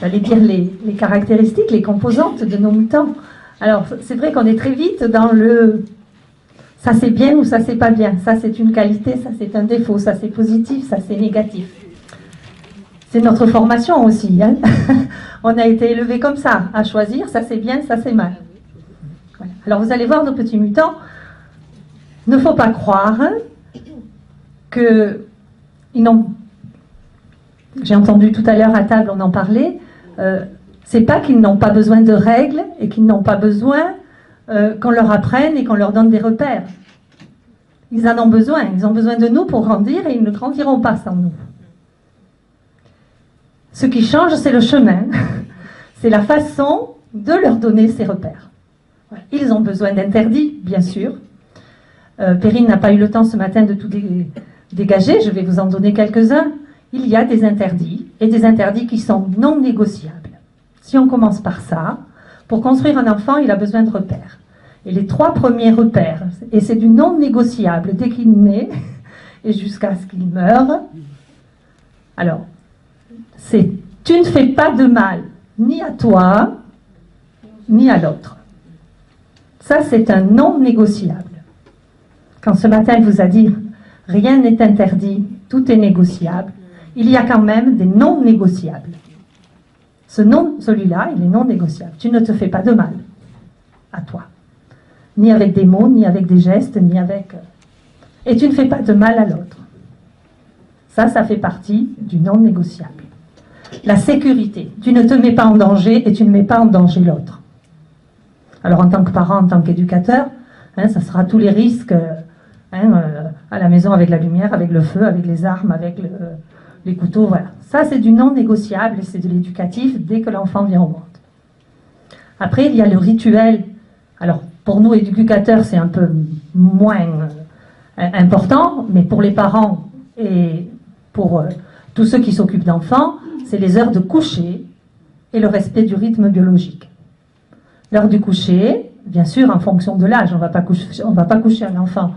j'allais dire, les caractéristiques, les composantes de nos mutants. Alors, c'est vrai qu'on est très vite dans le ça c'est bien ou ça c'est pas bien, ça c'est une qualité, ça c'est un défaut, ça c'est positif, ça c'est négatif. C'est notre formation aussi. Hein. On a été élevés comme ça, à choisir, ça c'est bien, ça c'est mal. Voilà. Alors vous allez voir nos petits mutants, il ne faut pas croire que ils n'ont... J'ai entendu tout à l'heure à table, on en parlait, c'est pas qu'ils n'ont pas besoin de règles et qu'ils n'ont pas besoin qu'on leur apprenne et qu'on leur donne des repères. Ils en ont besoin de nous pour grandir et ils ne grandiront pas sans nous. Ce qui change, c'est le chemin, c'est la façon de leur donner ces repères. Voilà. Ils ont besoin d'interdits, bien sûr. Perrine n'a pas eu le temps ce matin de tout dégager, je vais vous en donner quelques-uns. Il y a des interdits, et des interdits qui sont non négociables. Si on commence par ça, pour construire un enfant, il a besoin de repères. Et les 3 premiers repères, et c'est du non négociable dès qu'il naît, et jusqu'à ce qu'il meure. Alors, c'est « tu ne fais pas de mal, ni à toi, ni à l'autre ». Ça, c'est un non négociable. Quand ce matin, elle vous a dit « rien n'est interdit, tout est négociable », il y a quand même des non négociables. Celui-là, il est non négociable. Tu ne te fais pas de mal à toi. Ni avec des mots, ni avec des gestes, ni avec... Et tu ne fais pas de mal à l'autre. Ça fait partie du non négociable. La sécurité. Tu ne te mets pas en danger et tu ne mets pas en danger l'autre. Alors en tant que parent, en tant qu'éducateur, hein, ça sera tous les risques à la maison avec la lumière, avec le feu, avec les armes, avec les couteaux, voilà. Ça, c'est du non négociable et c'est de l'éducatif dès que l'enfant vient au monde. Après, il y a le rituel. Alors, pour nous, éducateurs, c'est un peu moins important, mais pour les parents et pour tous ceux qui s'occupent d'enfants, c'est les heures de coucher et le respect du rythme biologique. L'heure du coucher, bien sûr, en fonction de l'âge, on ne va pas coucher un enfant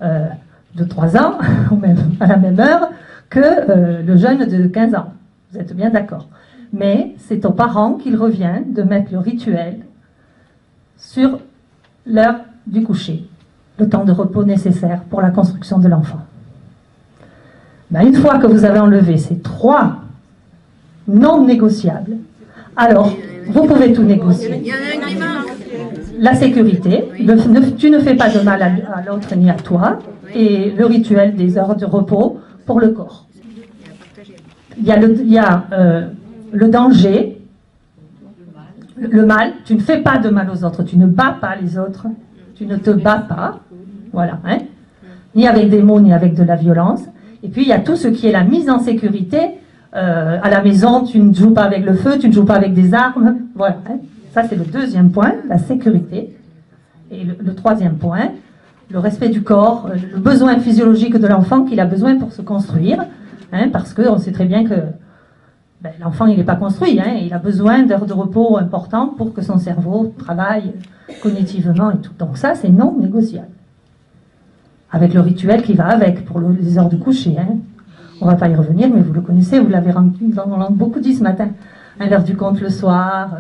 de 3 ans, ou même à la même heure, que le jeune de 15 ans. Vous êtes bien d'accord. Mais c'est aux parents qu'il revient de mettre le rituel sur l'heure du coucher, le temps de repos nécessaire pour la construction de l'enfant. Ben, une fois que vous avez enlevé ces 3 non négociables, alors vous pouvez tout négocier. La sécurité, tu ne fais pas de mal à l'autre ni à toi, et le rituel des heures de repos pour le corps. Il y a le danger, le mal. Tu ne fais pas de mal aux autres, tu ne bats pas les autres, tu ne te bats pas, voilà, hein, ni avec des mots, ni avec de la violence. Et puis il y a tout ce qui est la mise en sécurité. À la maison, tu ne joues pas avec le feu, tu ne joues pas avec des armes, voilà. Hein. Ça c'est le 2e point, la sécurité. Et le 3e point, le respect du corps, le besoin physiologique de l'enfant qu'il a besoin pour se construire, hein, parce qu'on sait très bien que l'enfant il n'est pas construit, hein, il a besoin d'heures de repos importantes pour que son cerveau travaille cognitivement et tout. Donc ça c'est non négociable. Avec le rituel qui va avec pour les heures de coucher. Hein. On ne va pas y revenir, mais vous le connaissez, vous l'avez beaucoup dit ce matin. À l'heure du conte le soir,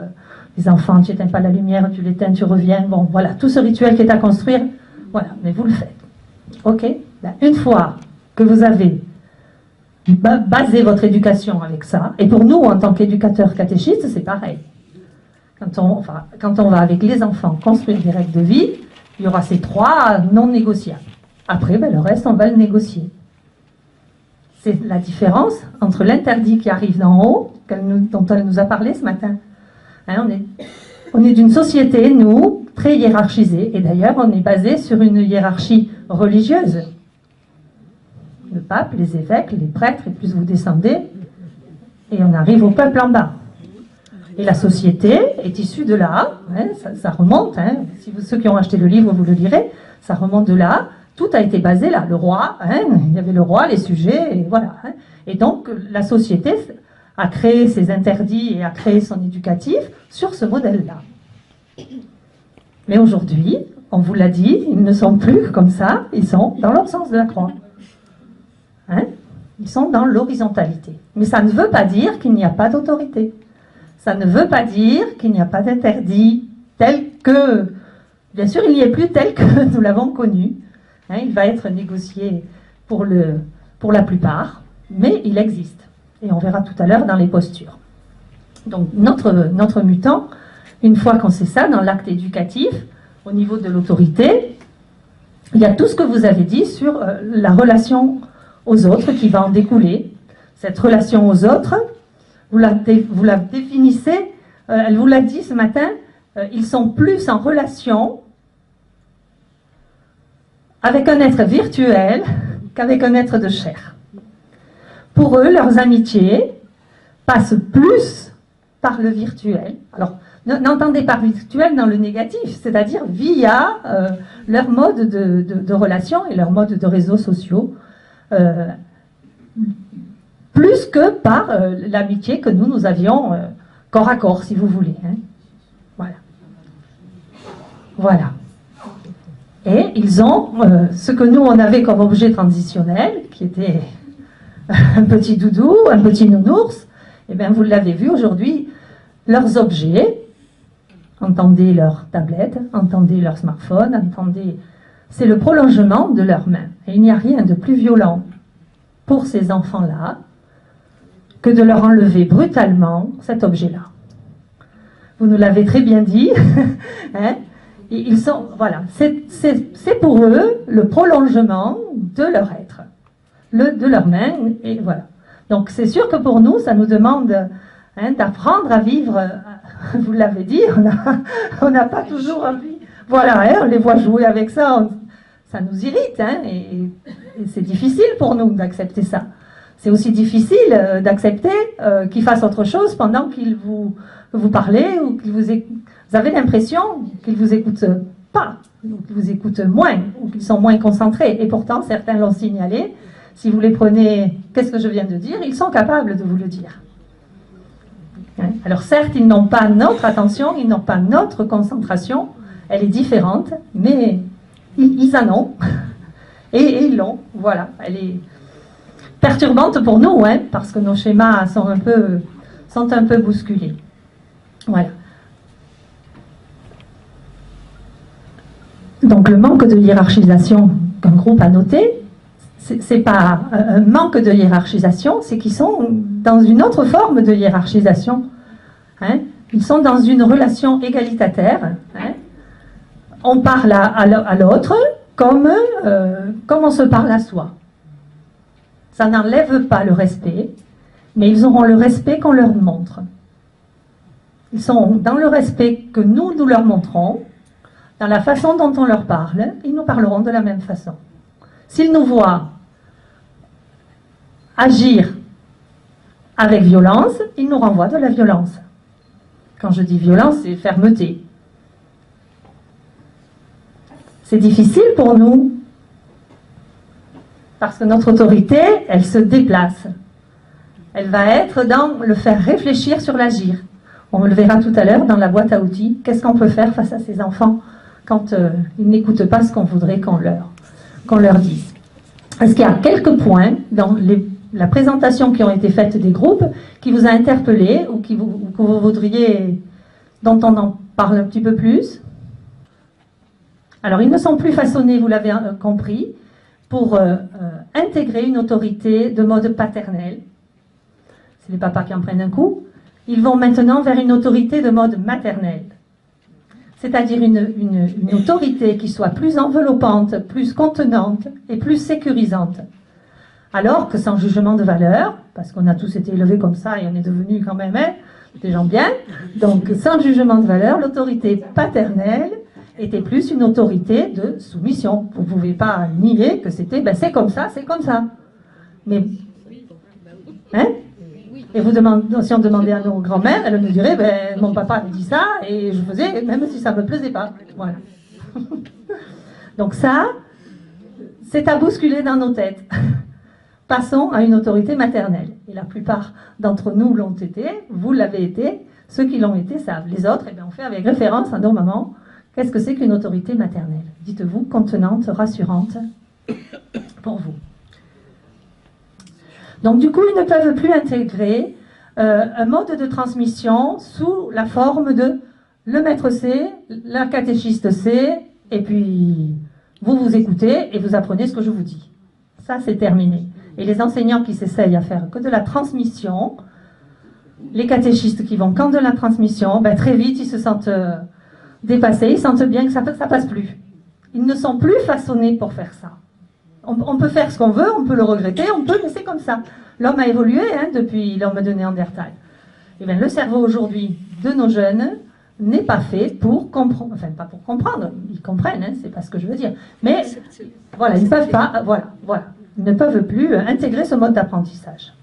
les enfants, tu n'éteins pas la lumière, tu l'éteins, tu reviens. Bon, voilà, tout ce rituel qui est à construire. Voilà, mais vous le faites. Ok? Une fois que vous avez basé votre éducation avec ça, et pour nous, en tant qu'éducateurs catéchistes, c'est pareil. Quand on va avec les enfants construire des règles de vie, il y aura ces 3 non négociables. Après, le reste, on va le négocier. C'est la différence entre l'interdit qui arrive d'en haut, dont elle nous a parlé ce matin. Hein, on est d'une société, nous, très hiérarchisée, et d'ailleurs on est basé sur une hiérarchie religieuse. Le pape, les évêques, les prêtres, et plus vous descendez, et on arrive au peuple en bas. Et la société est issue de là, hein, ça remonte, hein, ceux qui ont acheté le livre, vous le lirez, ça remonte de là, tout a été basé là, le roi, hein, il y avait le roi, les sujets, et voilà. Hein. Et donc la société a créé ses interdits et a créé son éducatif sur ce modèle-là. Mais aujourd'hui, on vous l'a dit, ils ne sont plus comme ça, ils sont dans l'autre sens de la croix. Hein? Ils sont dans l'horizontalité. Mais ça ne veut pas dire qu'il n'y a pas d'autorité. Ça ne veut pas dire qu'il n'y a pas d'interdit tel que, bien sûr, il n'y est plus tel que nous l'avons connu. Hein, il va être négocié pour la plupart, mais il existe. Et on verra tout à l'heure dans les postures. Donc notre mutant, une fois qu'on sait ça, dans l'acte éducatif, au niveau de l'autorité, il y a tout ce que vous avez dit sur la relation aux autres qui va en découler. Cette relation aux autres, vous la définissez, elle vous l'a dit ce matin, ils sont plus en relation avec un être virtuel qu'avec un être de chair. Pour eux, leurs amitiés passent plus par le virtuel. Alors, n'entendez pas virtuel dans le négatif, c'est-à-dire via leur mode de relation et leur mode de réseaux sociaux, plus que par l'amitié que nous avions corps à corps, si vous voulez. Hein. Voilà. Voilà. Et ils ont ce que nous, on avait comme objet transitionnel, qui était un petit doudou, un petit nounours. Et bien, vous l'avez vu aujourd'hui, leurs objets, entendez leur tablette, entendez leur smartphone, entendez... C'est le prolongement de leurs mains. Et il n'y a rien de plus violent pour ces enfants-là que de leur enlever brutalement cet objet-là. Vous nous l'avez très bien dit. Hein? Ils sont, voilà, c'est pour eux le prolongement de leur être, de leur main, et voilà. Donc c'est sûr que pour nous, ça nous demande d'apprendre à vivre, vous l'avez dit, on n'a pas toujours envie, voilà, hein, on les voit jouer avec ça, ça nous irrite, hein, et c'est difficile pour nous d'accepter ça. C'est aussi difficile d'accepter qu'ils fassent autre chose pendant qu'ils vous parlez ou qu'ils vous avez l'impression qu'ils ne vous écoutent pas, ou qu'ils vous écoutent moins, ou qu'ils sont moins concentrés. Et pourtant, certains l'ont signalé. Si vous les prenez, qu'est-ce que je viens de dire, ils sont capables de vous le dire. Hein? Alors certes, ils n'ont pas notre attention, ils n'ont pas notre concentration, elle est différente, mais ils en ont. Et ils l'ont, voilà. Elle est perturbante pour nous, hein, parce que nos schémas sont un peu bousculés. Voilà. Donc le manque de hiérarchisation qu'un groupe a noté, c'est pas un manque de hiérarchisation, c'est qu'ils sont dans une autre forme de hiérarchisation. Hein. Ils sont dans une relation égalitaire. Hein. On parle à l'autre comme on se parle à soi. Ça n'enlève pas le respect, mais ils auront le respect qu'on leur montre. Ils sont dans le respect que nous leur montrons, dans la façon dont on leur parle, ils nous parleront de la même façon. S'ils nous voient agir avec violence, ils nous renvoient de la violence. Quand je dis violence, c'est fermeté. C'est difficile pour nous, parce que notre autorité, elle se déplace. Elle va être dans le faire réfléchir sur l'agir. On le verra tout à l'heure dans la boîte à outils. Qu'est-ce qu'on peut faire face à ces enfants quand ils n'écoutent pas ce qu'on voudrait qu'on leur dise? Est-ce qu'il y a quelques points dans la présentation qui ont été faites des groupes qui vous a interpellé ou que vous voudriez, dont on en parle un petit peu plus? Alors, ils ne sont plus façonnés, vous l'avez compris, pour intégrer une autorité de mode paternel. C'est les papas qui en prennent un coup. Ils vont maintenant vers une autorité de mode maternel. C'est-à-dire une autorité qui soit plus enveloppante, plus contenante et plus sécurisante. Alors que sans jugement de valeur, parce qu'on a tous été élevés comme ça et on est devenus quand même des gens bien, donc sans jugement de valeur, l'autorité paternelle était plus une autorité de soumission. Vous ne pouvez pas nier que c'était, c'est comme ça, c'est comme ça. Mais, hein? Et si on demandait à nos grands-mères, elles nous diraient, mon papa me dit ça, et je faisais, même si ça ne me plaisait pas. Voilà. Donc ça, c'est à bousculer dans nos têtes. Passons à une autorité maternelle. Et la plupart d'entre nous l'ont été, vous l'avez été, ceux qui l'ont été savent. Les autres, on fait avec référence à nos mamans. Qu'est-ce que c'est qu'une autorité maternelle? Dites-vous, contenante, rassurante, pour vous. Donc du coup, ils ne peuvent plus intégrer un mode de transmission sous la forme de le maître sait, la catéchiste sait, et puis vous vous écoutez et vous apprenez ce que je vous dis. Ça, c'est terminé. Et les enseignants qui s'essayent à faire que de la transmission, les catéchistes qui vont qu'en de la transmission, ben, très vite, ils se sentent dépassés, ils sentent bien que ça passe plus. Ils ne sont plus façonnés pour faire ça. On peut faire ce qu'on veut, on peut le regretter, mais c'est comme ça. L'homme a évolué depuis l'homme de Néandertal. Et bien, le cerveau aujourd'hui de nos jeunes n'est pas fait pour comprendre, enfin pas pour comprendre, ils comprennent, c'est pas ce que je veux dire, mais voilà, ils ne peuvent pas, voilà, ils ne peuvent plus intégrer ce mode d'apprentissage.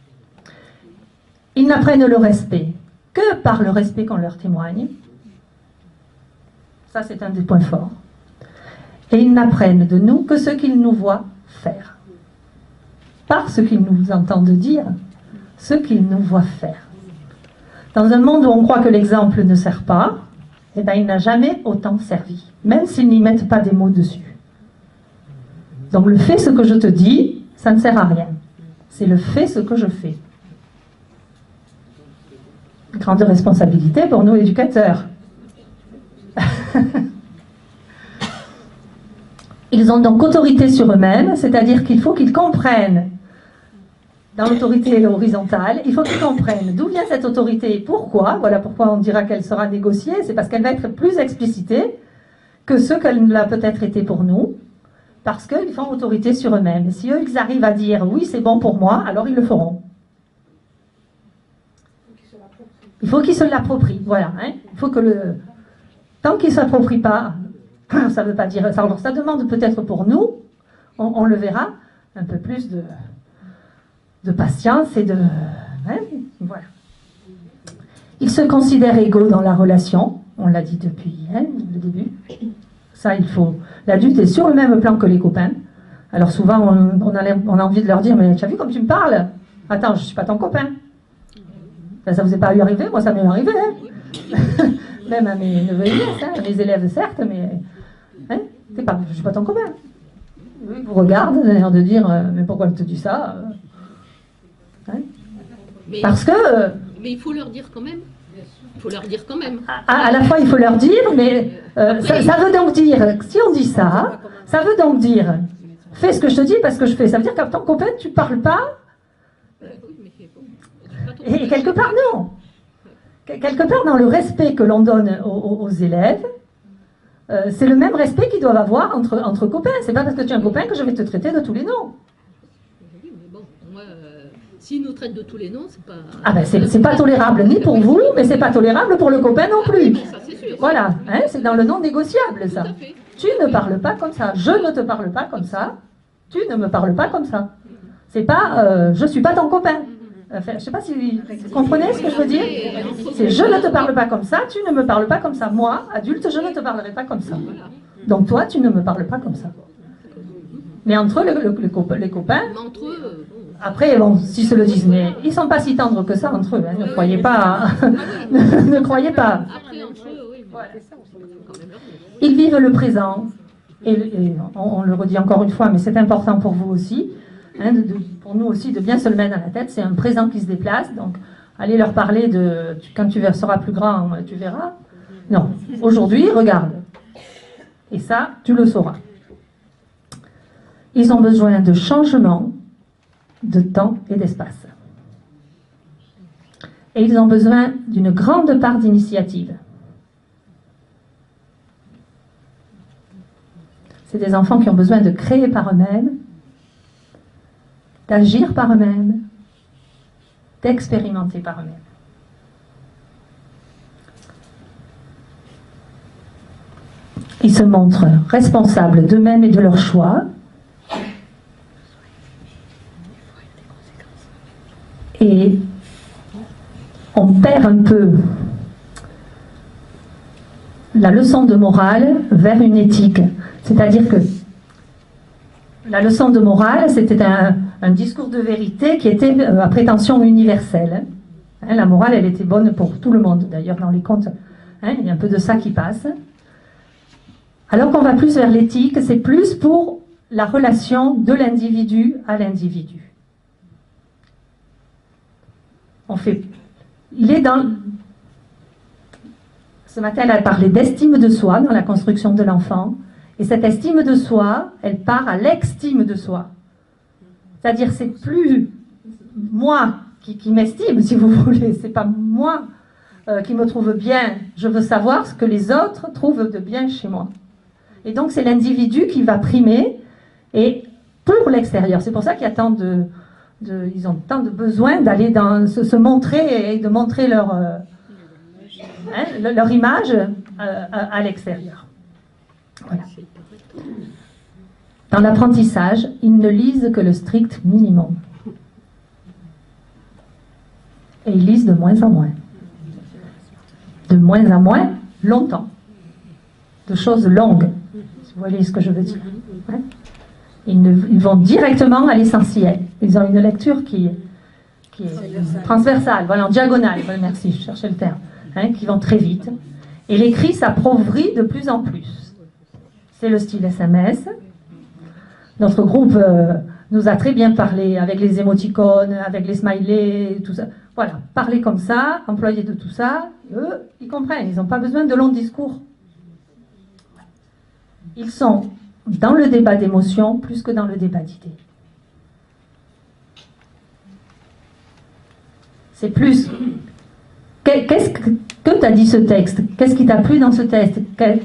Ils n'apprennent le respect que par le respect qu'on leur témoigne. Ça, c'est un des points forts. Et ils n'apprennent de nous que ce qu'ils nous voient faire. Par ce qu'ils nous entendent dire, ce qu'ils nous voient faire. Dans un monde où on croit que l'exemple ne sert pas, eh ben, il n'a jamais autant servi, même s'ils n'y mettent pas des mots dessus. Donc le fait ce que je te dis, ça ne sert à rien. C'est le fait ce que je fais. Grande responsabilité pour nous éducateurs. Ils ont donc autorité sur eux-mêmes, c'est-à-dire qu'il faut qu'ils comprennent, dans l'autorité horizontale, il faut qu'ils comprennent d'où vient cette autorité et pourquoi. Voilà pourquoi on dira qu'elle sera négociée, c'est parce qu'elle va être plus explicitée que ce qu'elle l'a peut-être été pour nous, parce qu'ils font autorité sur eux-mêmes. Et si eux, ils arrivent à dire « oui, c'est bon pour moi », alors ils le feront. Il faut qu'ils se l'approprient, voilà. Il faut que tant qu'ils ne s'approprient pas, ça ne veut pas dire... Alors, ça demande peut-être pour nous, on le verra, un peu plus de patience et de... voilà. Ils se considèrent égaux dans la relation, on l'a dit depuis le début. Ça, il faut... L'adulte est sur le même plan que les copains. Alors souvent, on a envie de leur dire « mais tu as vu comme tu me parles? Attends, je ne suis pas ton copain. » Ça ne vous est pas arrivé? Moi, ça m'est arrivé. Même à mes neveux et nièces, à mes élèves, certes, mais... je ne suis pas ton copain. Ils vous regardent, ils ont l'air de dire « mais pourquoi elle te dit ça ?» Parce que... mais il faut leur dire quand même. Il faut leur dire quand même. À la fois, il faut leur dire, mais ça veut donc dire, si on dit ça, ça veut donc dire, fais ce que je te dis parce que je fais. Ça veut dire qu'à ton copain, tu ne parles pas. Et quelque part, non. Quelque part, dans le respect que l'on donne aux élèves, c'est le même respect qu'ils doivent avoir entre copains. C'est pas parce que tu es un copain que je vais te traiter de tous les noms. Oui, mais bon, moi, s'ils nous traitent de tous les noms, c'est pas... Ah ben, c'est pas tolérable ni pour vous, mais c'est pas tolérable pour le copain non plus. Ça, c'est sûr. Voilà, c'est dans le non négociable, ça. Tout à fait. Tu ne parles pas comme ça, je ne te parle pas comme ça, tu ne me parles pas comme ça. C'est pas, je suis pas ton copain. Enfin, je ne sais pas si vous comprenez ce que je veux dire. C'est je ne te parle pas comme ça, tu ne me parles pas comme ça. Moi, adulte, je ne te parlerai pas comme ça. Donc toi, tu ne me parles pas comme ça. Mais entre eux, les copains, Entre eux, après, bon, s'ils se le disent, mais ils ne sont pas si tendres que ça entre eux. Ne croyez pas. Ne croyez pas. après, entre eux, oui. Voilà. Quand même leur dire. Ils vivent le présent. Et on le redit encore une fois, mais c'est important pour vous aussi. Pour nous aussi, de bien se le mettre dans la tête, c'est un présent qui se déplace, donc allez leur parler de quand tu seras plus grand, tu verras. Non, aujourd'hui, regarde. Et ça, tu le sauras. Ils ont besoin de changement, de temps et d'espace. Et ils ont besoin d'une grande part d'initiative. C'est des enfants qui ont besoin de créer par eux-mêmes, d'agir par eux-mêmes, d'expérimenter par eux-mêmes. Ils se montrent responsables d'eux-mêmes et de leurs choix. Et on perd un peu la leçon de morale vers une éthique. C'est-à-dire que la leçon de morale, c'était un discours de vérité qui était à prétention universelle. La morale, elle était bonne pour tout le monde. D'ailleurs, dans les contes, il y a un peu de ça qui passe. Alors qu'on va plus vers l'éthique, c'est plus pour la relation de l'individu à l'individu. On fait il est dans... Ce matin, elle a parlé d'estime de soi dans la construction de l'enfant. Et cette estime de soi, elle part à l'extime de soi. C'est-à-dire, c'est plus moi qui m'estime, si vous voulez. C'est pas moi qui me trouve bien. Je veux savoir ce que les autres trouvent de bien chez moi. Et donc, c'est l'individu qui va primer et pour l'extérieur. C'est pour ça qu'il y a tant ils ont tant de besoin d'aller se montrer et de montrer leur image à l'extérieur. Voilà. Dans l'apprentissage, ils ne lisent que le strict minimum. Et ils lisent de moins en moins. De moins en moins, longtemps. De choses longues. Vous voyez ce que je veux dire. Ouais. Ils vont directement à l'essentiel. Ils ont une lecture qui est transversale, voilà, en diagonale. Voilà, merci, je cherchais le terme. Qui vont très vite. Et l'écrit s'appauvrit de plus en plus. C'est le style SMS. Notre groupe nous a très bien parlé avec les émoticônes, avec les smileys, tout ça. Voilà, parler comme ça, employer de tout ça, eux, ils comprennent, ils n'ont pas besoin de longs discours. Ils sont dans le débat d'émotions plus que dans le débat d'idées. C'est plus... Qu'est-ce que t'a dit ce texte? Qu'est-ce qui t'a plu dans ce texte,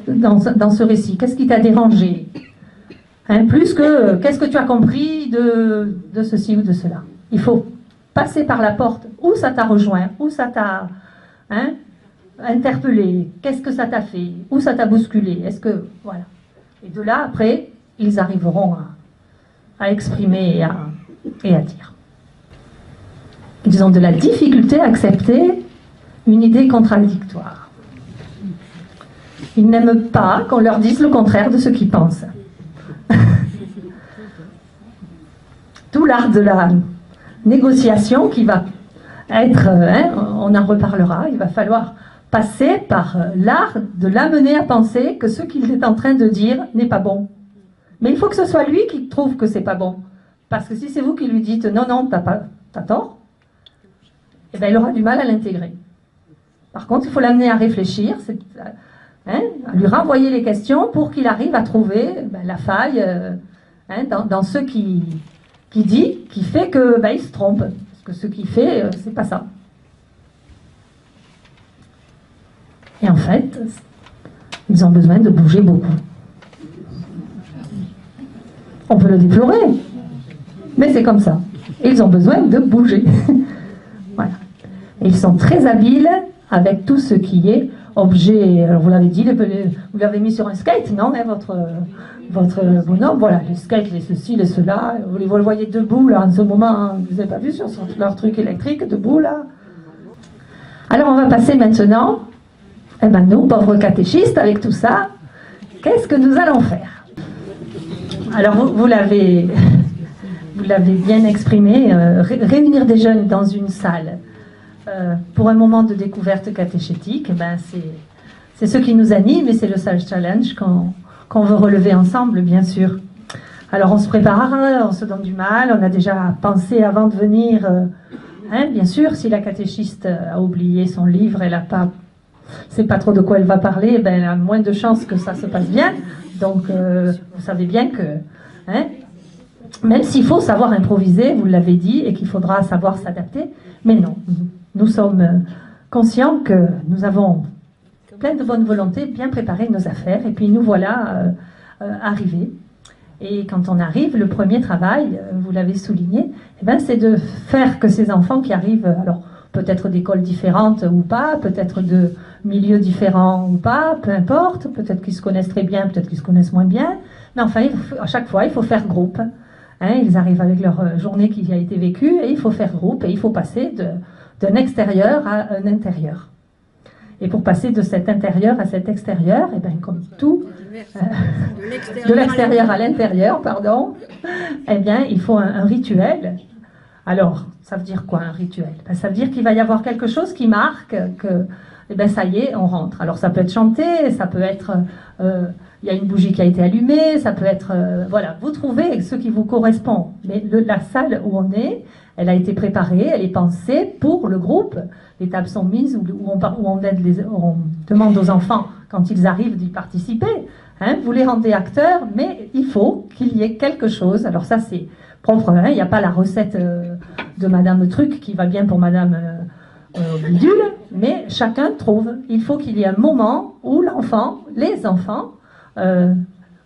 dans ce récit? Qu'est-ce qui t'a dérangé? Plus que qu'est-ce que tu as compris de ceci ou de cela. Il faut passer par la porte. Où ça t'a rejoint? Où ça t'a interpellé? Qu'est-ce que ça t'a fait? Où ça t'a bousculé? Est-ce que... Voilà. Et de là, après, ils arriveront à exprimer et à dire. Ils ont de la difficulté à accepter une idée contradictoire. Ils n'aiment pas qu'on leur dise le contraire de ce qu'ils pensent. Tout l'art de la négociation qui va être, on en reparlera, il va falloir passer par l'art de l'amener à penser que ce qu'il est en train de dire n'est pas bon. Mais il faut que ce soit lui qui trouve que c'est pas bon. Parce que si c'est vous qui lui dites non, non, t'as tort, eh bien, il aura du mal à l'intégrer. Par contre, il faut l'amener à réfléchir, à lui renvoyer les questions pour qu'il arrive à trouver la faille dans ce qu'il dit, qui fait que il se trompe. Parce que ce qu'il fait, c'est pas ça. Et en fait, ils ont besoin de bouger beaucoup. On peut le déplorer, mais c'est comme ça. Et ils ont besoin de bouger. Voilà. Et ils sont très habiles avec tout ce qui est objet. Alors vous l'avez dit, vous l'avez mis sur un skate, non, votre bonhomme, voilà, les skates, les ceci, les cela. Vous le voyez debout, là, en ce moment, vous n'avez pas vu sur leur truc électrique, debout, là. Alors on va passer maintenant, nous, pauvres catéchistes, avec tout ça, qu'est-ce que nous allons faire? Alors vous l'avez bien exprimé, réunir des jeunes dans une salle pour un moment de découverte catéchétique, c'est ce qui nous anime et c'est le Sage Challenge qu'on veut relever ensemble, bien sûr. Alors on se prépare, on se donne du mal, on a déjà pensé avant de venir, bien sûr, si la catéchiste a oublié son livre, elle sait pas trop de quoi elle va parler, elle a moins de chances que ça se passe bien. Donc vous savez bien que, même s'il faut savoir improviser, vous l'avez dit, et qu'il faudra savoir s'adapter, mais non, nous sommes conscients que nous avons plein de bonne volonté, bien préparé nos affaires, et puis nous voilà arrivés. Et quand on arrive, le premier travail, vous l'avez souligné, c'est de faire que ces enfants qui arrivent, alors peut-être d'écoles différentes ou pas, peut-être de milieux différents ou pas, peu importe, peut-être qu'ils se connaissent très bien, peut-être qu'ils se connaissent moins bien, mais enfin, à chaque fois, il faut faire groupe. Ils arrivent avec leur journée qui a été vécue, et il faut faire groupe, et il faut passer d'un extérieur à un intérieur. Et pour passer de cet intérieur à cet extérieur, comme tout, de l'extérieur à l'intérieur, pardon, il faut un rituel. Alors, ça veut dire quoi un rituel? Ça veut dire qu'il va y avoir quelque chose qui marque que, ça y est, on rentre. Alors ça peut être chanter, ça peut être il y a une bougie qui a été allumée, ça peut être... voilà, vous trouvez ce qui vous correspond. Mais la salle où on est, elle a été préparée, elle est pensée pour le groupe. Les tables sont mises où on demande aux enfants, quand ils arrivent, d'y participer. Hein, vous les rendez acteurs, mais il faut qu'il y ait quelque chose. Alors ça, c'est propre. Hein, il n'y a pas la recette de Madame Truc qui va bien pour Madame Bidule, mais chacun trouve. Il faut qu'il y ait un moment où les enfants,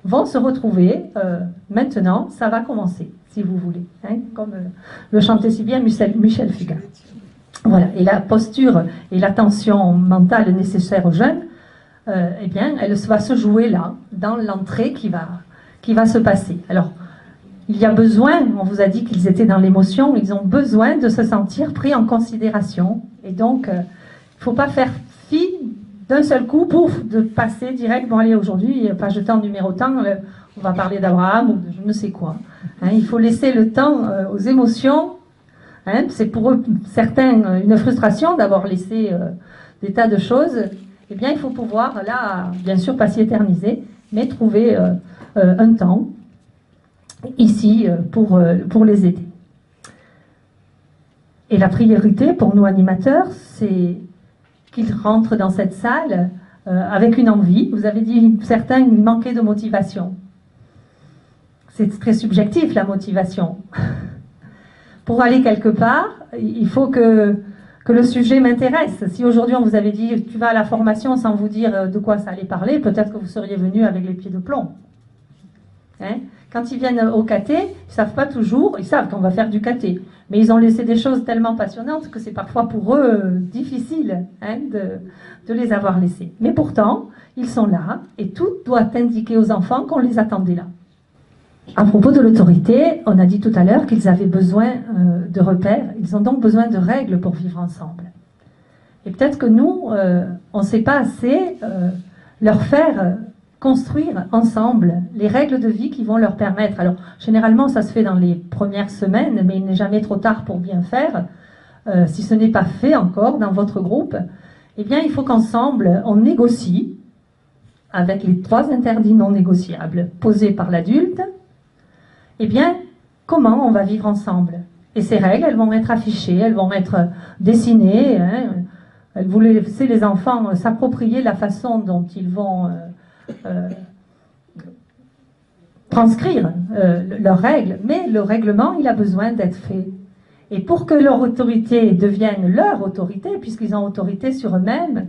vont se retrouver. Maintenant, ça va commencer, si vous voulez. Hein, comme le chantait si bien Michel Fugain. Voilà. Et la posture et l'attention mentale nécessaire aux jeunes, eh bien, elle va se jouer là, dans l'entrée qui va se passer. Alors, il y a besoin, on vous a dit qu'ils étaient dans l'émotion, ils ont besoin de se sentir pris en considération. Et donc, il ne faut pas faire fi d'un seul coup, pouf, de passer direct. Bon, allez, aujourd'hui, page de temps numéro tant, on va parler d'Abraham ou de je ne sais quoi. Hein, il faut laisser le temps aux émotions. Hein, c'est pour eux, certains, une frustration d'avoir laissé des tas de choses. Eh bien, il faut pouvoir, là, bien sûr, pas s'y éterniser, mais trouver un temps ici pour les aider. Et la priorité pour nous animateurs, c'est qu'ils rentrent dans cette salle avec une envie. Vous avez dit, certains manquaient de motivation. C'est très subjectif, la motivation. Pour aller quelque part, il faut que le sujet m'intéresse. Si aujourd'hui on vous avait dit, tu vas à la formation sans vous dire de quoi ça allait parler, peut-être que vous seriez venu avec les pieds de plomb. Hein? Quand ils viennent au caté, ils ne savent pas toujours, ils savent qu'on va faire du caté, mais ils ont laissé des choses tellement passionnantes que c'est parfois pour eux difficile, hein, de les avoir laissées. Mais pourtant, ils sont là et tout doit indiquer aux enfants qu'on les attendait là. À propos de l'autorité, on a dit tout à l'heure qu'ils avaient besoin de repères, ils ont donc besoin de règles pour vivre ensemble. Et peut-être que nous, on ne sait pas assez leur faire construire ensemble les règles de vie qui vont leur permettre. Alors, généralement, ça se fait dans les premières semaines, mais il n'est jamais trop tard pour bien faire. Si ce n'est pas fait encore dans votre groupe, eh bien, il faut qu'ensemble, on négocie avec les 3 interdits non négociables posés par l'adulte. Eh bien, comment on va vivre ensemble? Et ces règles, elles vont être affichées, elles vont être dessinées. Hein. Vous laissez les enfants s'approprier la façon dont ils vont transcrire leurs règles, mais le règlement, il a besoin d'être fait. Et pour que leur autorité devienne leur autorité, puisqu'ils ont autorité sur eux-mêmes,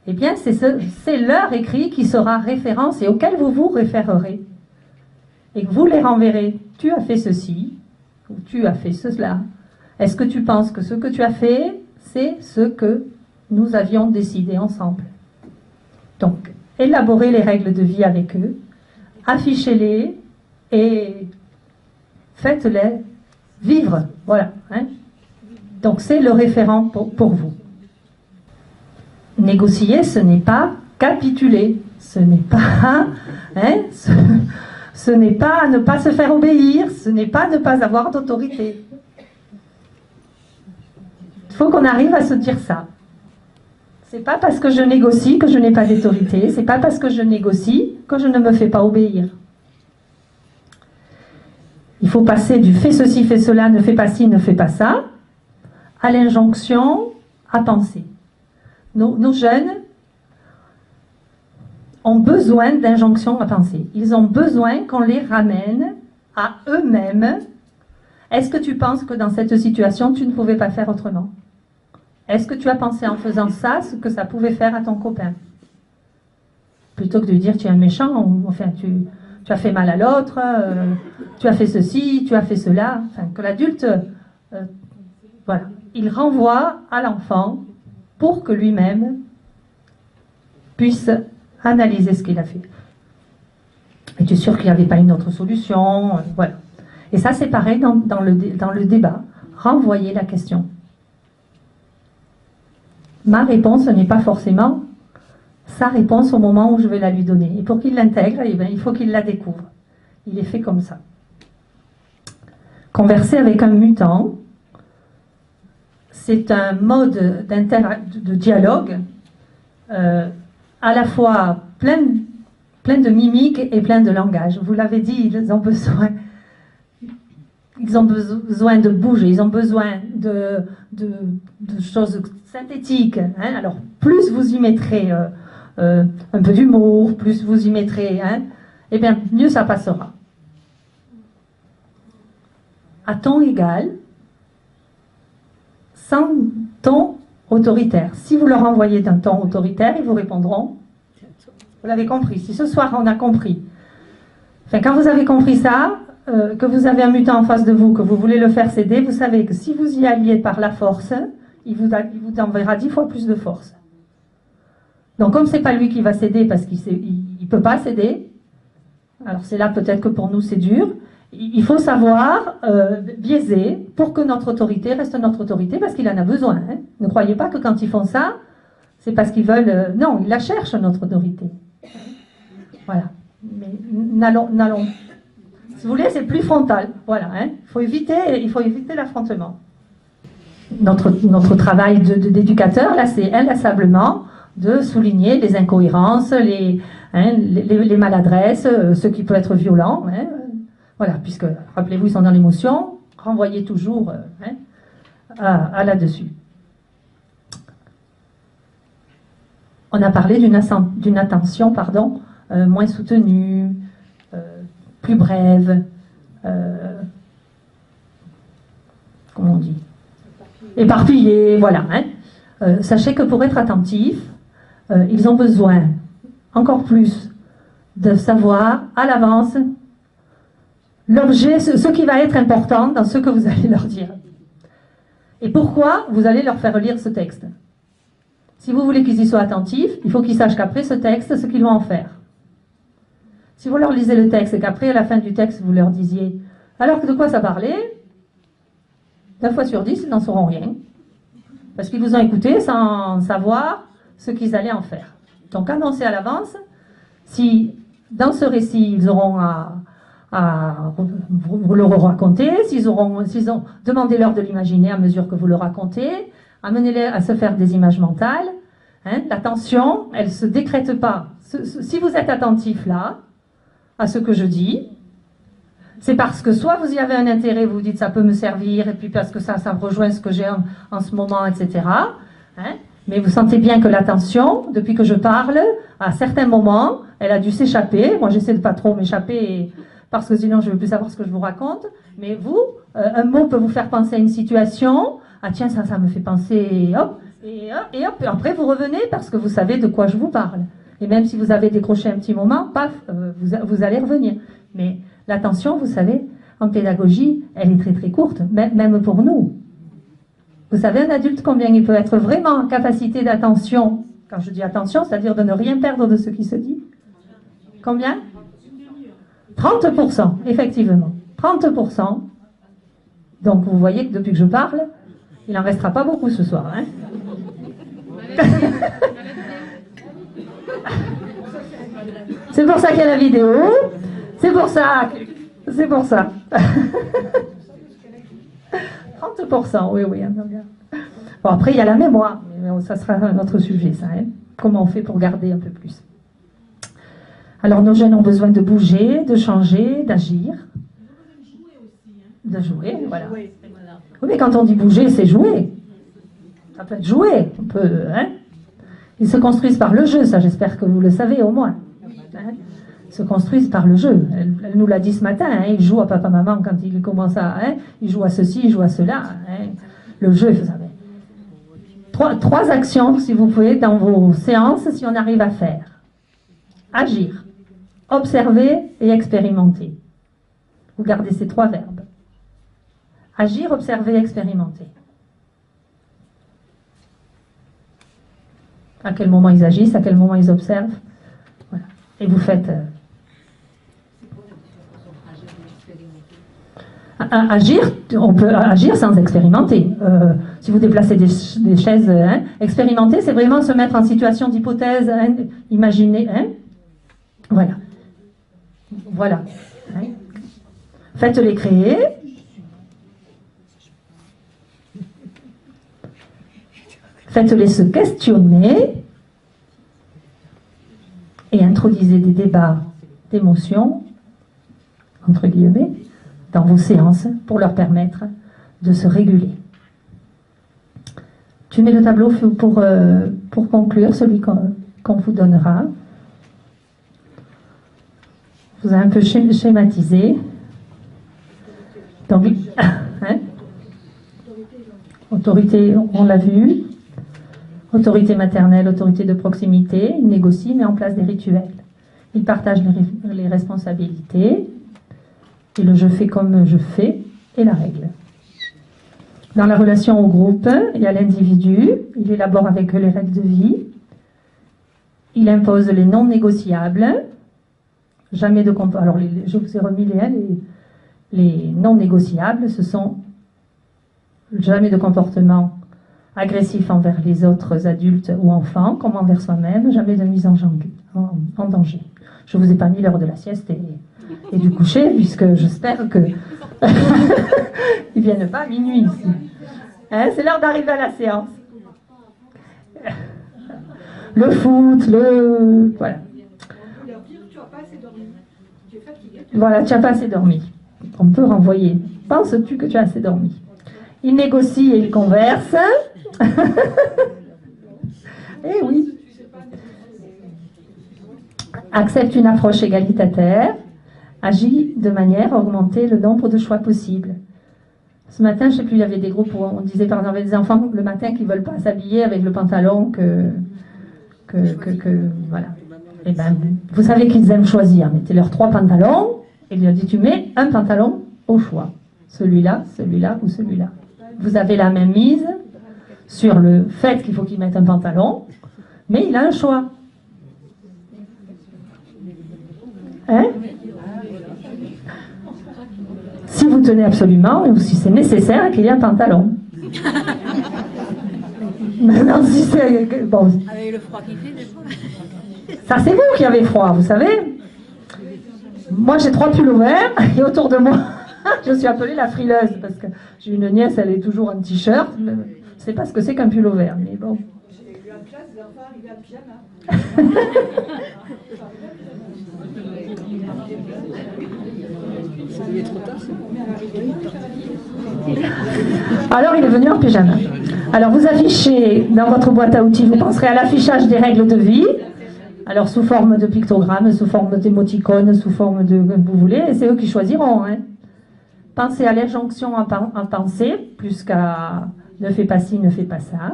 eh bien, c'est leur écrit qui sera référence et auquel vous vous référerez. Et que vous les renverrez. Tu as fait ceci, ou tu as fait cela. Est-ce que tu penses que ce que tu as fait, c'est ce que nous avions décidé ensemble? Donc, élaborez les règles de vie avec eux, affichez-les et faites-les vivre. Voilà. Hein. Donc, c'est le référent pour vous. Négocier, ce n'est pas capituler. Ce n'est pas... Hein, ce n'est pas ne pas se faire obéir, ce n'est pas ne pas avoir d'autorité. Il faut qu'on arrive à se dire ça. C'est pas parce que je négocie que je n'ai pas d'autorité, c'est pas parce que je négocie que je ne me fais pas obéir. Il faut passer du fais ceci, fais cela, ne fais pas ci, ne fais pas ça, à l'injonction à penser. Nos jeunes ont besoin d'injonctions à penser. Ils ont besoin qu'on les ramène à eux-mêmes. Est-ce que tu penses que dans cette situation, tu ne pouvais pas faire autrement? Est-ce que tu as pensé en faisant ça, ce que ça pouvait faire à ton copain? Plutôt que de lui dire, tu es un méchant, ou enfin, tu as fait mal à l'autre, tu as fait ceci, tu as fait cela. Enfin, que l'adulte, voilà, il renvoie à l'enfant pour que lui-même puisse analyser ce qu'il a fait. Es-tu sûr qu'il n'y avait pas une autre solution? Voilà. Et ça, c'est pareil dans le débat. Renvoyer la question. Ma réponse n'est pas forcément sa réponse au moment où je vais la lui donner. Et pour qu'il l'intègre, eh bien, il faut qu'il la découvre. Il est fait comme ça. Converser avec un mutant, c'est un mode de dialogue à la fois plein plein de mimiques et plein de langage. Vous l'avez dit, ils ont besoin de bouger, ils ont besoin de choses synthétiques. Hein. Alors, plus vous y mettrez un peu d'humour, plus vous y mettrez, hein, eh bien, mieux ça passera. À ton égal, sans ton autoritaire. Si vous leur envoyez d'un ton autoritaire, ils vous répondront. Vous l'avez compris. Si ce soir on a compris, enfin, quand vous avez compris ça, que vous avez un mutant en face de vous, que vous voulez le faire céder, vous savez que si vous y alliez par la force, il vous enverra 10 fois plus de force. Donc comme c'est pas lui qui va céder parce qu'il ne peut pas céder, alors c'est là peut-être que pour nous c'est dur, il faut savoir biaiser pour que notre autorité reste notre autorité parce qu'il en a besoin. Hein. Ne croyez pas que quand ils font ça, c'est parce qu'ils veulent... non, ils la cherchent, notre autorité. Voilà. Mais n'allons... Si vous voulez, c'est plus frontal. Voilà. Hein. Il faut éviter l'affrontement. Notre travail d'éducateur, là, c'est inlassablement de souligner les incohérences, les maladresses, ce qui peut être violent. Hein. Voilà, puisque, rappelez-vous, ils sont dans l'émotion, renvoyez toujours à là-dessus. On a parlé d'une attention, moins soutenue, plus brève, comment on dit, éparpillée, voilà. Hein. Sachez que pour être attentif, ils ont besoin, encore plus, de savoir à l'avance l'objet, ce qui va être important dans ce que vous allez leur dire. Et pourquoi vous allez leur faire lire ce texte? Si vous voulez qu'ils y soient attentifs, il faut qu'ils sachent qu'après ce texte, ce qu'ils vont en faire. Si vous leur lisez le texte et qu'après, à la fin du texte, vous leur disiez « Alors de quoi ça parlait ?» 9 fois sur 10, ils n'en sauront rien. Parce qu'ils vous ont écouté sans savoir ce qu'ils allaient en faire. Donc annoncez à l'avance, si dans ce récit, ils auront vous le racontez, demandez-leur de l'imaginer à mesure que vous le racontez, amenez-les à se faire des images mentales. Hein, l'attention, elle ne se décrète pas. Si vous êtes attentif là, à ce que je dis, c'est parce que soit vous y avez un intérêt, vous vous dites ça peut me servir, et puis parce que ça rejoint ce que j'ai en ce moment, etc. Hein, mais vous sentez bien que l'attention, depuis que je parle, à certains moments, elle a dû s'échapper. Moi, j'essaie de pas trop m'échapper parce que sinon je ne veux plus savoir ce que je vous raconte, mais vous, un mot peut vous faire penser à une situation, ah tiens, ça me fait penser, hop, et après vous revenez parce que vous savez de quoi je vous parle. Et même si vous avez décroché un petit moment, paf, vous allez revenir. Mais l'attention, vous savez, en pédagogie, elle est très très courte, même pour nous. Vous savez, un adulte, combien il peut être vraiment en capacité d'attention? Quand je dis attention, c'est-à-dire de ne rien perdre de ce qui se dit. Combien? 30%, effectivement. 30%. Donc, vous voyez que depuis que je parle, il n'en restera pas beaucoup ce soir. Hein. C'est pour ça qu'il y a la vidéo. C'est pour ça. 30%, oui. Bon, après, il y a la mémoire. Mais ça sera un autre sujet, ça. Hein. Comment on fait pour garder un peu plus? Alors, nos jeunes ont besoin de bouger, de changer, d'agir. De jouer, voilà. Oui, mais quand on dit bouger, c'est jouer. Ça peut être jouer. On peut, hein. Ils se construisent par le jeu, ça, j'espère que vous le savez au moins. Hein. Ils se construisent par le jeu. Elle nous l'a dit ce matin, hein. Ils jouent à papa-maman quand ils commencent à... Hein. Ils jouent à ceci, ils jouent à cela. Hein. Le jeu, vous savez. Trois actions, si vous pouvez, dans vos séances, si on arrive à faire. Agir, observer et expérimenter. Vous gardez ces 3 verbes. Agir, observer, expérimenter. À quel moment ils agissent, à quel moment ils observent. Voilà. Et vous faites... Agir, on peut agir sans expérimenter. Si vous déplacez des chaises, hein, expérimenter, c'est vraiment se mettre en situation d'hypothèse, hein, imaginer. Hein, voilà. Hein. Faites-les créer. Faites-les se questionner. et introduisez des débats d'émotions, entre guillemets, dans vos séances pour leur permettre de se réguler. Tu mets le tableau pour conclure, celui qu'on vous donnera. Vous avez un peu schématisé. Donc, hein? Autorité, on l'a vu. Autorité maternelle, autorité de proximité. Il négocie, met en place des rituels. Il partage les responsabilités. Et le je fais comme je fais est la règle. Dans la relation au groupe, il y a l'individu. Il élabore avec eux les règles de vie. Il impose les non négociables. Jamais de comportement. Alors, je vous ai remis les non négociables. Ce sont jamais de comportement agressif envers les autres adultes ou enfants, comme envers soi-même. Jamais de mise en danger. Je ne vous ai pas mis l'heure de la sieste et du coucher, puisque j'espère que ils ne viennent pas à minuit ici. Hein, c'est l'heure d'arriver à la séance. Le foot, voilà. Voilà, tu n'as pas assez dormi. On peut renvoyer. Penses-tu que tu as assez dormi? Il négocie et il converse. Eh oui. Accepte une approche égalitaire. Agit de manière à augmenter le nombre de choix possibles. Ce matin, je ne sais plus, il y avait des groupes où on disait par exemple, il y a des enfants le matin qui ne veulent pas s'habiller avec le pantalon voilà. Et ben, vous savez qu'ils aiment choisir. Mettez-leur 3 pantalons et il leur dit, tu mets un pantalon au choix. Celui-là, celui-là ou celui-là. Vous avez la même mise sur le fait qu'il faut qu'il mette un pantalon, mais il a un choix. Hein? Si vous tenez absolument, ou si c'est nécessaire qu'il y ait un pantalon. Maintenant, si c'est... Bon. Avec le froid qu'il fait, des fois. Ça, c'est vous qui avez froid, vous savez. Moi, j'ai 3 pulls ouverts, et autour de moi, je suis appelée la frileuse, parce que j'ai une nièce, elle est toujours en t-shirt. Je ne sais pas ce que c'est qu'un pull ouvert, mais bon. J'ai eu en classe, les enfants arrivaient en pyjama. Alors, il est venu en pyjama. Alors, vous affichez dans votre boîte à outils, vous penserez à l'affichage des règles de vie. Alors, sous forme de pictogrammes, sous forme d'émoticônes, sous forme de... vous voulez, et c'est eux qui choisiront. Hein. Pensez à l'injonction en pensée, plus qu'à ne fais pas ci, ne fais pas ça.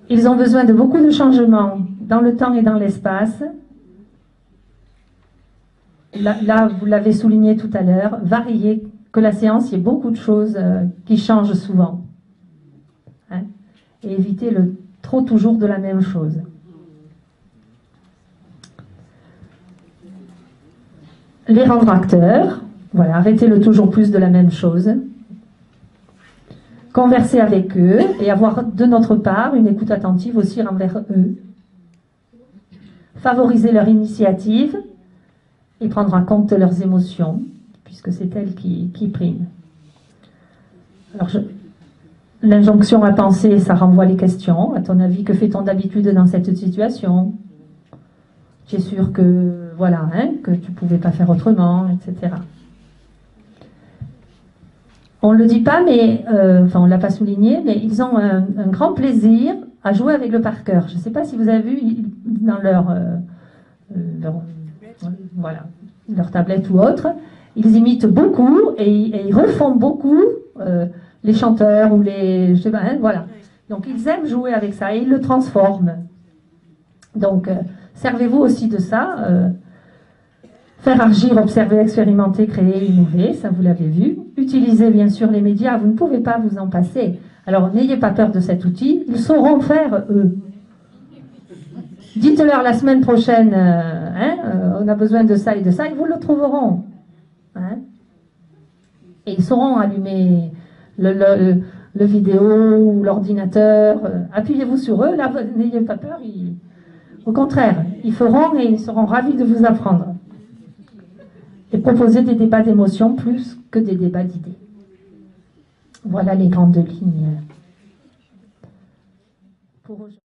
Ils ont besoin de beaucoup de changements dans le temps et dans l'espace. Là, vous l'avez souligné tout à l'heure, varier, que la séance, il y ait beaucoup de choses qui changent souvent. Hein, et éviter le trop toujours de la même chose. Les rendre acteurs, voilà, arrêtez le toujours plus de la même chose. Converser avec eux et avoir de notre part une écoute attentive aussi envers eux. Favoriser leur initiative et prendre en compte leurs émotions, puisque c'est elles qui priment. Alors, l'injonction à penser, ça renvoie les questions. À ton avis, que fait-on d'habitude dans cette situation? Tu es sûr que, voilà, hein, que tu ne pouvais pas faire autrement, etc. On ne le dit pas, mais, enfin, on ne l'a pas souligné, mais ils ont un grand plaisir à jouer avec le par cœur. Je ne sais pas si vous avez vu dans leur tablette ou autre, ils imitent beaucoup et ils refont beaucoup les chanteurs ou les... Je sais pas, hein, voilà. Donc ils aiment jouer avec ça et ils le transforment. Donc servez-vous aussi de ça. Faire agir, observer, expérimenter, créer, innover, ça vous l'avez vu. Utilisez bien sûr les médias, vous ne pouvez pas vous en passer. Alors n'ayez pas peur de cet outil, ils sauront faire eux. Dites-leur la semaine prochaine, on a besoin de ça, ils vous le trouveront. Hein, et ils sauront allumer le vidéo ou l'ordinateur. Appuyez-vous sur eux, là, n'ayez pas peur. Au contraire, ils feront et ils seront ravis de vous apprendre. Et proposer des débats d'émotions plus que des débats d'idées. Voilà les grandes lignes. Pour aujourd'hui.